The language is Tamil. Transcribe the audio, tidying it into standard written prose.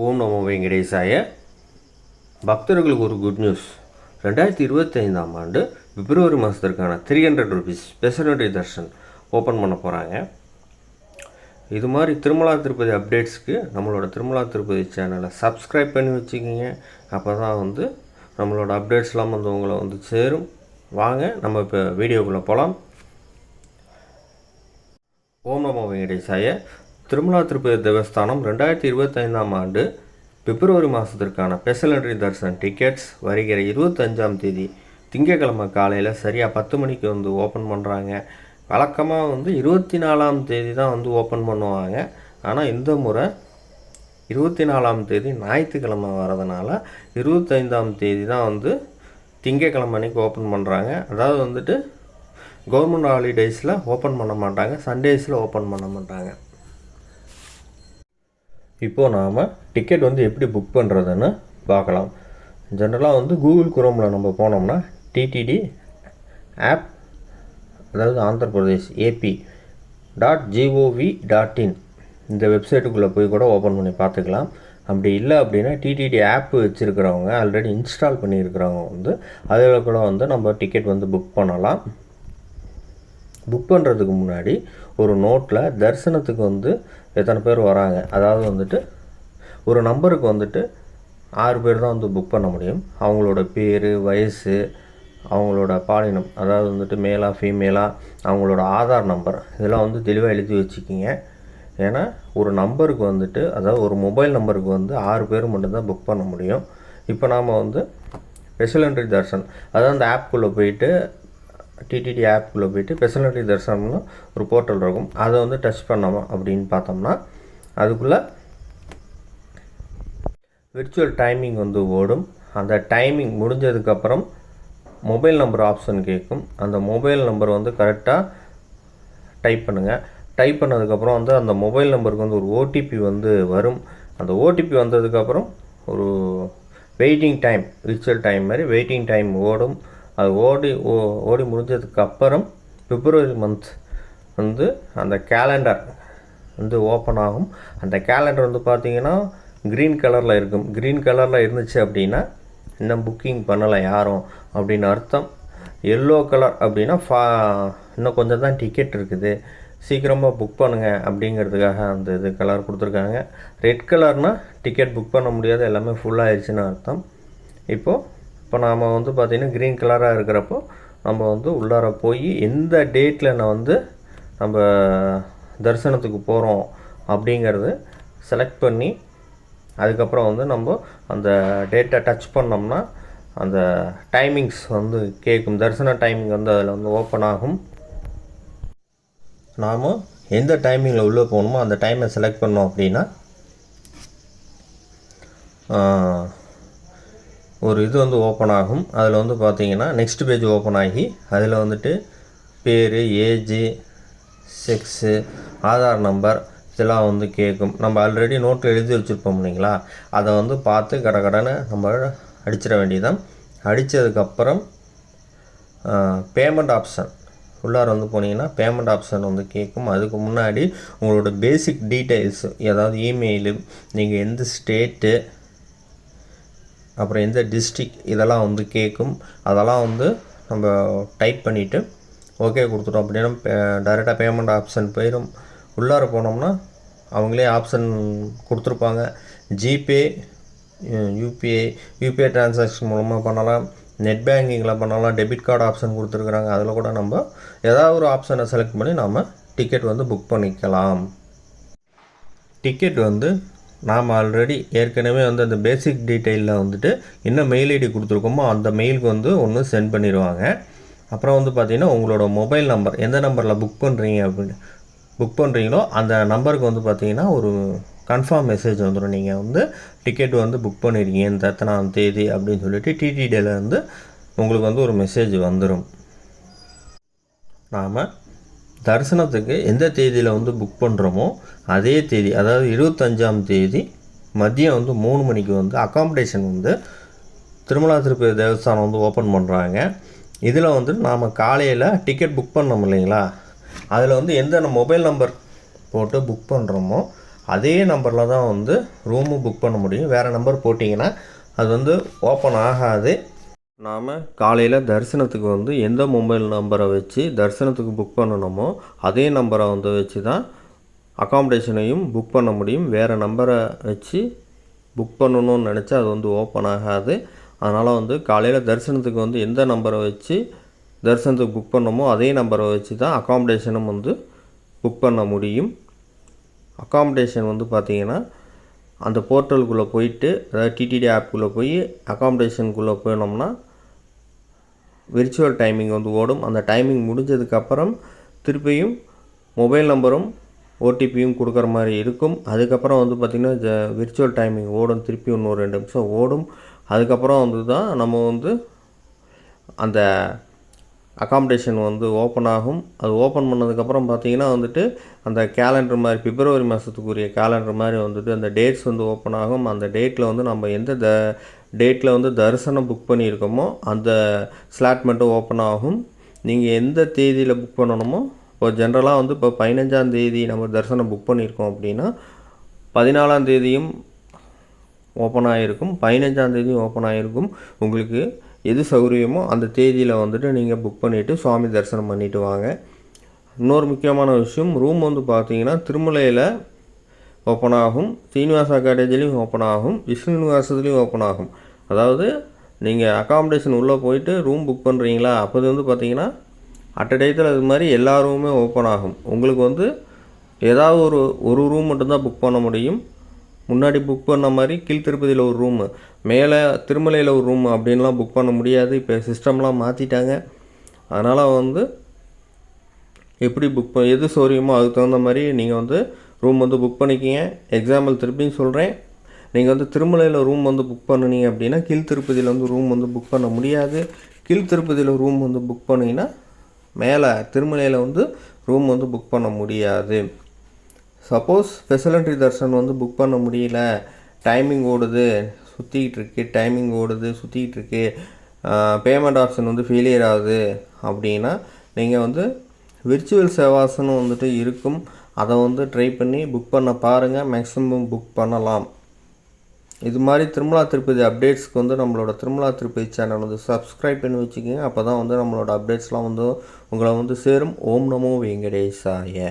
ஓம் நமோ வெங்கடேசாய. பக்தர்களுக்கு ஒரு குட் நியூஸ். 2025ஆம் ஆண்டு பிப்ரவரி மாதத்திற்கான 300 rupees special entry Darshan open பண்ண போகிறாங்க. இது மாதிரி திருமலா திருப்பதி அப்டேட்ஸ்க்கு நம்மளோட திருமலா திருப்பதி சேனலை சப்ஸ்கிரைப் பண்ணி வச்சுக்கிங்க. அப்போ தான் நம்மளோட அப்டேட்ஸ்லாம் உங்களை சேரும். வாங்க நம்ம இப்போ வீடியோக்குள்ளே போகலாம். ஓம் நமோ வெங்கடேசாய. திருமலா திருப்பதி தேவஸ்தானம் 2025ஆம் ஆண்டு பிப்ரவரி மாதத்திற்கான ஸ்பெஷல் என்ட்ரி தர்ஷன் டிக்கெட்ஸ் வருகிற 25ஆம் தேதி திங்கக்கிழமை காலையில் சரியாக 10 மணிக்கு ஓப்பன் பண்ணுறாங்க. வழக்கமாக 24ஆம் தேதி தான் ஓப்பன் பண்ணுவாங்க. ஆனால் இந்த முறை 24ஆம் தேதி ஞாயிற்றுக்கிழமை வரதுனால 25ஆம் தேதி தான் திங்கக்கிழமை அன்றைக்கி ஓப்பன் பண்ணுறாங்க. அதாவது கவர்மெண்ட் ஹாலிடேஸில் ஓப்பன் பண்ண மாட்டாங்க, சண்டேஸில் ஓப்பன் பண்ண மாட்டாங்க. இப்போது நாம் டிக்கெட் எப்படி புக் பண்ணுறதுன்னு பார்க்கலாம். ஜென்ரலாக கூகுள் குரோமில் நம்ம போனோம்னா டிடிடி ஆப், அதாவது ஆந்திர பிரதேஷ் AP.gov.in இந்த வெப்சைட்டுக்குள்ளே போய் கூட ஓப்பன் பண்ணி பார்த்துக்கலாம். அப்படி இல்லை அப்படின்னா டிடிடி ஆப் வச்சுருக்கிறவங்க, ஆல்ரெடி இன்ஸ்டால் பண்ணியிருக்கிறவங்க அதில் கூட நம்ம டிக்கெட் புக் பண்ணலாம். புக் பண்ணுறதுக்கு முன்னாடி ஒரு நோட்டில் தரிசனத்துக்கு எத்தனை பேர் வராங்க, அதாவது ஒரு நம்பருக்கு 6 பேர் தான் புக் பண்ண முடியும். அவங்களோட பேர், வயசு, அவங்களோட பாலினம், அதாவது மேலா ஃபீமேலா, அவங்களோட ஆதார் நம்பர் இதெல்லாம் தெளிவாக எழுதி வச்சுக்கிங்க. ஏன்னா ஒரு நம்பருக்கு அதாவது ஒரு மொபைல் நம்பருக்கு 6 பேர் மட்டும்தான் புக் பண்ண முடியும். இப்போ நாம் ஸ்பெஷல் என்ட்ரி தர்ஷன், அதாவது அந்த ஆப்புக்குள்ளே போயிட்டு டிடிடி ஆப்புக்குள்ளே போய்ட்டு ஸ்பெஷல் என்ட்ரி தர்ஷனம்னு ஒரு போர்ட்டல் இருக்கும். அதை டச் பண்ணோம் அப்படின்னு பார்த்தோம்னா அதுக்குள்ளே விர்ச்சுவல் டைமிங் ஓடும். அந்த டைமிங் முடிஞ்சதுக்கப்புறம் மொபைல் நம்பர் ஆப்ஷன் கேட்கும். அந்த மொபைல் நம்பர் கரெக்டாக டைப் பண்ணுங்கள். டைப் பண்ணதுக்கப்புறம் அந்த மொபைல் நம்பருக்கு ஒரு ஓடிபி வரும். அந்த ஓடிபி வந்ததுக்கப்புறம் ஒரு வெயிட்டிங் டைம், விர்ச்சுவல் டைம் மாதிரி வெயிட்டிங் டைம் ஓடும். அது ஓடி முடிஞ்சதுக்கப்புறம் பிப்ரவரி மந்த் அந்த கேலண்டர் ஓப்பன் ஆகும். அந்த கேலண்டர் பார்த்திங்கன்னா க்ரீன் கலரில் இருக்கும். க்ரீன் கலரில் இருந்துச்சு அப்படின்னா இன்னும் புக்கிங் பண்ணலை யாரும் அப்படின்னு அர்த்தம். எல்லோ கலர் அப்படின்னா இன்னும் கொஞ்சம் தான் டிக்கெட் இருக்குது, சீக்கிரமாக புக் பண்ணுங்கள் அப்படிங்கிறதுக்காக அந்த இது கலர் கொடுத்துருக்காங்க. ரெட் கலர்னால் டிக்கெட் புக் பண்ண முடியாது, எல்லாமே ஃபுல்லாகிடுச்சின்னு அர்த்தம். இப்போ நாம் பார்த்திங்கன்னா க்ரீன் கலராக இருக்கிறப்போ நம்ம உள்ளார போய் எந்த டேட்டில் நம்ம தரிசனத்துக்கு போகிறோம் அப்படிங்கிறது செலக்ட் பண்ணி அதுக்கப்புறம் நம்ம அந்த டேட்டை டச் பண்ணோம்னா அந்த டைமிங்ஸ் கேட்கும். தரிசன டைமிங் அதில் ஓப்பன் ஆகும். நாம் எந்த டைமிங்கில் உள்ளே போகணுமோ அந்த டைமை செலக்ட் பண்ணோம் அப்படின்னா ஒரு இது ஓப்பன் ஆகும். அதில் பார்த்திங்கன்னா நெக்ஸ்ட் பேஜ் ஓப்பன் ஆகி அதில் பேர், ஏஜு, செக்ஸு, ஆதார் நம்பர் இதெல்லாம் கேட்கும். நம்ம ஆல்ரெடி நோட்டில் எழுதி வச்சுருப்போம் இல்லைங்களா, அதை பார்த்து கடனை நம்ம அடிச்சிட வேண்டியதான். அடித்ததுக்கப்புறம் பேமெண்ட் ஆப்ஷன் உள்ளார போனீங்கன்னா பேமெண்ட் ஆப்ஷன் கேட்கும். அதுக்கு முன்னாடி உங்களோட பேசிக் டீட்டெயில்ஸ், அதாவது இமெயிலு, நீங்கள் எந்த ஸ்டேட்டு, அப்புறம் எந்த டிஸ்ட்ரிக் இதெல்லாம் கேட்கும். அதெல்லாம் நம்ம டைப் பண்ணிவிட்டு ஓகே கொடுத்துட்டோம் அப்படின்னா டைரெக்டாக பேமெண்ட் ஆப்ஷன் போயிடும். உள்ளார போனோம்னா அவங்களே ஆப்ஷன் கொடுத்துருப்பாங்க. ஜிபே, யூபிஐ ட்ரான்சாக்ஷன் மூலமாக பண்ணலாம், நெட் பேங்கிங்கில் பண்ணலாம், டெபிட் கார்டு ஆப்ஷன் கொடுத்துருக்குறாங்க. அதில் கூட நம்ம ஏதாவது ஒரு ஆப்ஷனை செலக்ட் பண்ணி நம்ம டிக்கெட் புக் பண்ணிக்கலாம். டிக்கெட் நாம் ஆல்ரெடி ஏற்கனவே அந்த பேசிக் டீட்டெயிலில் என்ன மெயில் ஐடி கொடுத்துருக்கோமோ அந்த மெயிலுக்கு ஒன்று சென்ட் பண்ணிடுவாங்க. அப்புறம் பார்த்திங்கன்னா உங்களோட மொபைல் நம்பர், எந்த நம்பரில் புக் பண்ணுறீங்களோ அந்த நம்பருக்கு பார்த்திங்கன்னா ஒரு கன்ஃபார்ம் மெசேஜ் வந்துடும். நீங்கள் டிக்கெட் புக் பண்ணியிருக்கீங்க இந்த எத்தனாம் தேதி அப்படின்னு சொல்லிட்டு டிடிடியிலேருந்து உங்களுக்கு ஒரு மெசேஜ் வந்துடும். நாம் தரிசனத்துக்கு எந்த தேதியில் புக் பண்ணுறோமோ அதே தேதி, அதாவது 25ஆம் தேதி மதியம் 3 மணிக்கு அக்காமடேஷன் திருமலா திருப்பதி தேவஸ்தானம் ஓப்பன் பண்ணுறாங்க. இதில் நாம் காலையில் டிக்கெட் புக் பண்ணோம் இல்லைங்களா, அதில் எந்த மொபைல் நம்பர் போட்டு புக் பண்ணுறோமோ அதே நம்பரில் தான் வந்து ரூமு புக் பண்ண முடியும். வேறு நம்பர் போட்டிங்கன்னா அது வந்து ஓப்பன் ஆகாது. நாம் காலையில் தரிசனத்துக்கு வந்து எந்த மொபைல் நம்பரை வச்சு தரிசனத்துக்கு புக் பண்ணணுமோ அதே நம்பரை வந்து வச்சு தான் அகாமடேஷனையும் புக் பண்ண முடியும். வேறு நம்பரை வச்சு புக் பண்ணணும்னு நினச்சா அது வந்து ஓப்பன் ஆகாது. அதனால் வந்து காலையில் தரிசனத்துக்கு வந்து எந்த நம்பரை வச்சு தரிசனத்துக்கு புக் பண்ணணுமோ அதே நம்பரை வச்சு தான் அகாமடேஷனும் வந்து புக் பண்ண முடியும். அகாமடேஷன் வந்து பார்த்திங்கன்னா அந்த போர்ட்டலுக்குள்ளே போயிட்டு, அதாவது டிடிடி ஆப்புக்குள்ளே போய் அகாமடேஷனுக்குள்ளே போனோம்னா விர்ச்சுவல் டைமிங் வந்து ஓடும். அந்த டைமிங் முடிஞ்சதுக்கப்புறம் திருப்பியும் மொபைல் நம்பரும் ஓடிபியும் கொடுக்குற மாதிரி இருக்கும். அதுக்கப்புறம் வந்து பார்த்திங்கன்னா விர்ச்சுவல் டைமிங் ஓடும், திருப்பி இன்னொரு 2 நிமிஷம் ஓடும். அதுக்கப்புறம் வந்து தான் நம்ம வந்து அந்த அகாமடேஷன் வந்து ஓப்பன் ஆகும். அது ஓப்பன் பண்ணதுக்கப்புறம் பார்த்திங்கன்னா வந்துட்டு அந்த கேலண்டர் மாதிரி பிப்ரவரி மாதத்துக்குரிய கேலண்டர் மாதிரி வந்துட்டு அந்த டேட்ஸ் வந்து ஓப்பன் ஆகும். அந்த டேட்டில் வந்து நம்ம எந்த டேட்டில் வந்து தரிசனம் புக் பண்ணியிருக்கோமோ அந்த ஸ்லாட் மட்டும் ஓப்பன் ஆகும். நீங்கள் எந்த தேதியில் புக் பண்ணணுமோ, இப்போ ஜென்ரலாக வந்து இப்போ 15ஆம் தேதி நம்ம தரிசனம் புக் பண்ணியிருக்கோம் அப்படின்னா 14ஆம் தேதியும் ஓப்பன் ஆகிருக்கும், 15ஆம் தேதியும் ஓப்பன் ஆகிருக்கும். உங்களுக்கு எது சௌகரியமோ அந்த தேதியில் வந்துட்டு நீங்கள் புக் பண்ணிவிட்டு சுவாமி தரிசனம் பண்ணிவிட்டு வாங்க. இன்னொரு முக்கியமான விஷயம், ரூம் வந்து பார்த்தீங்கன்னா திருமலையில் ஓப்பன் ஆகும், சீனிவாசா காட்டேஜ்லேயும் ஓப்பன் ஆகும், விஷ்ணு நிவாசத்துலேயும் ஓப்பன் ஆகும். அதாவது நீங்கள் அகாமடேஷன் உள்ளே போயிட்டு ரூம் புக் பண்ணுறீங்களா, அப்போது வந்து பார்த்தீங்கன்னா அட் அ டயத்தில் அது மாதிரி எல்லா ரூமுமே ஓப்பன் ஆகும். உங்களுக்கு வந்து ஏதாவது ஒரு ரூம் மட்டும்தான் புக் பண்ண முடியும். முன்னாடி புக் பண்ண மாதிரி கீழ்த்திருப்பதியில் ஒரு ரூமு, மேலே திருமலையில் ஒரு ரூமு அப்படின்லாம் புக் பண்ண முடியாது. இப்போ சிஸ்டம்லாம் மாற்றிட்டாங்க. அதனால் வந்து எப்படி எது சௌகரியமோ அதுக்கு தகுந்த மாதிரி நீங்கள் வந்து ரூம் வந்து புக் பண்ணிக்கிங்க. எக்ஸாம்பிள் திருப்பியும் சொல்கிறேன், நீங்கள் வந்து திருமலையில் ரூம் வந்து புக் பண்ணினீங்க அப்படின்னா கீழ்த்திருப்பதியில் வந்து ரூம் வந்து புக் பண்ண முடியாது. கீழ்த்திருப்பதியில் ரூம் வந்து புக் பண்ணிங்கன்னா மேலே திருமலையில் வந்து ரூம் வந்து புக் பண்ண முடியாது. சப்போஸ் ஸ்பெஷல் தர்ஷன் வந்து புக் பண்ண முடியல, டைமிங் ஓடுது சுற்றிக்கிட்டு இருக்கு, டைமிங் ஓடுது சுற்றிக்கிட்டு இருக்கு, பேமெண்ட் ஆப்ஷன் வந்து ஃபெயிலியர் ஆகுது அப்படின்னா நீங்கள் வந்து விர்ச்சுவல் சேவாஸ்னு வந்துட்டு இருக்கும், அதை வந்து ட்ரை பண்ணி புக் பண்ண பாருங்கள். மேக்ஸிமம் புக் பண்ணலாம். இது மாதிரி திருமலா திருப்பதி அப்டேட்ஸ்க்கு வந்து நம்மளோட திருமலா திருப்பதி சேனல் வந்து சப்ஸ்கிரைப் பண்ணி வச்சுக்கோங்க. அப்போ தான் வந்து நம்மளோட அப்டேட்ஸ்லாம் வந்து உங்களை வந்து சேரும். ஓம் நமோ வெங்கடேசாய.